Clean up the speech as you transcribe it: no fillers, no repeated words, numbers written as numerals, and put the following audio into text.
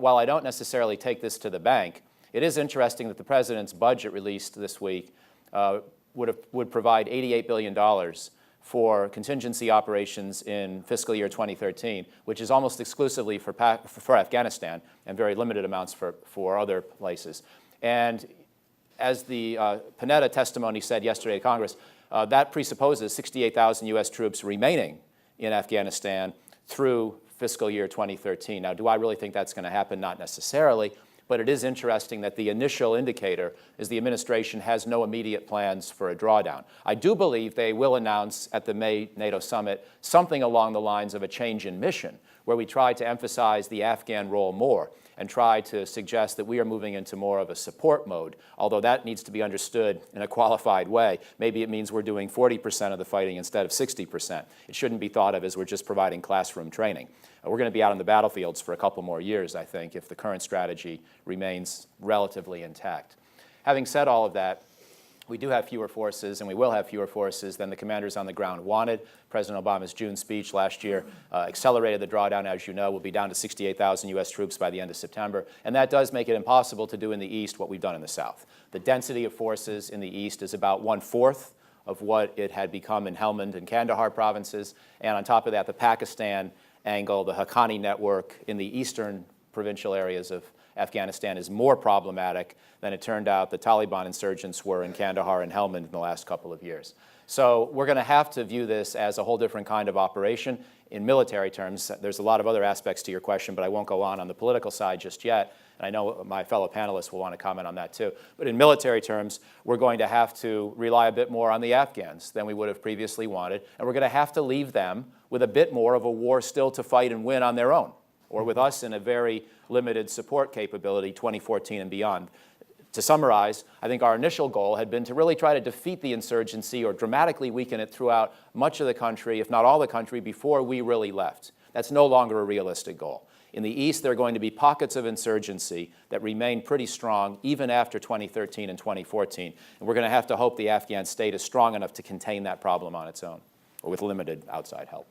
While I don't necessarily take this to the bank, it is interesting that the President's budget released this week would provide $88 billion for contingency operations in fiscal year 2013, which is almost exclusively for Afghanistan and very limited amounts for other places. And as the Panetta testimony said yesterday to Congress, that presupposes 68,000 U.S. troops remaining in Afghanistan through fiscal year 2013. Now, do I really think that's going to happen? Not necessarily. But it is interesting that the initial indicator is the administration has no immediate plans for a drawdown. I do believe they will announce at the May NATO summit something along the lines of a change in mission, where we try to emphasize the Afghan role more and try to suggest that we are moving into more of a support mode, although that needs to be understood in a qualified way. Maybe it means we're doing 40% of the fighting instead of 60%. It shouldn't be thought of as we're just providing classroom training. We're going to be out on the battlefields for a couple more years, I think, if the current strategy remains relatively intact. Having said all of that, we do have fewer forces, and we will have fewer forces than the commanders on the ground wanted. President Obama's June speech last year accelerated the drawdown, as you know. We'll be down to 68,000 U.S. troops by the end of September, and that does make it impossible to do in the East what we've done in the South. The density of forces in the East is about 1/4 of what it had become in Helmand and Kandahar provinces, and on top of that, the Pakistan angle, the Haqqani network in the eastern provincial areas of Afghanistan is more problematic than it turned out the Taliban insurgents were in Kandahar and Helmand in the last couple of years. So we're going to have to view this as a whole different kind of operation. In military terms, there's a lot of other aspects to your question, but I won't go on the political side just yet. And I know my fellow panelists will want to comment on that too. But in military terms, we're going to have to rely a bit more on the Afghans than we would have previously wanted. And we're going to have to leave them with a bit more of a war still to fight and win on their own, or with us in a very limited support capability 2014 and beyond. To summarize, I think our initial goal had been to really try to defeat the insurgency or dramatically weaken it throughout much of the country, if not all the country, before we really left. That's no longer a realistic goal. In the East, there are going to be pockets of insurgency that remain pretty strong even after 2013 and 2014. And we're going to have to hope the Afghan state is strong enough to contain that problem on its own, or with limited outside help.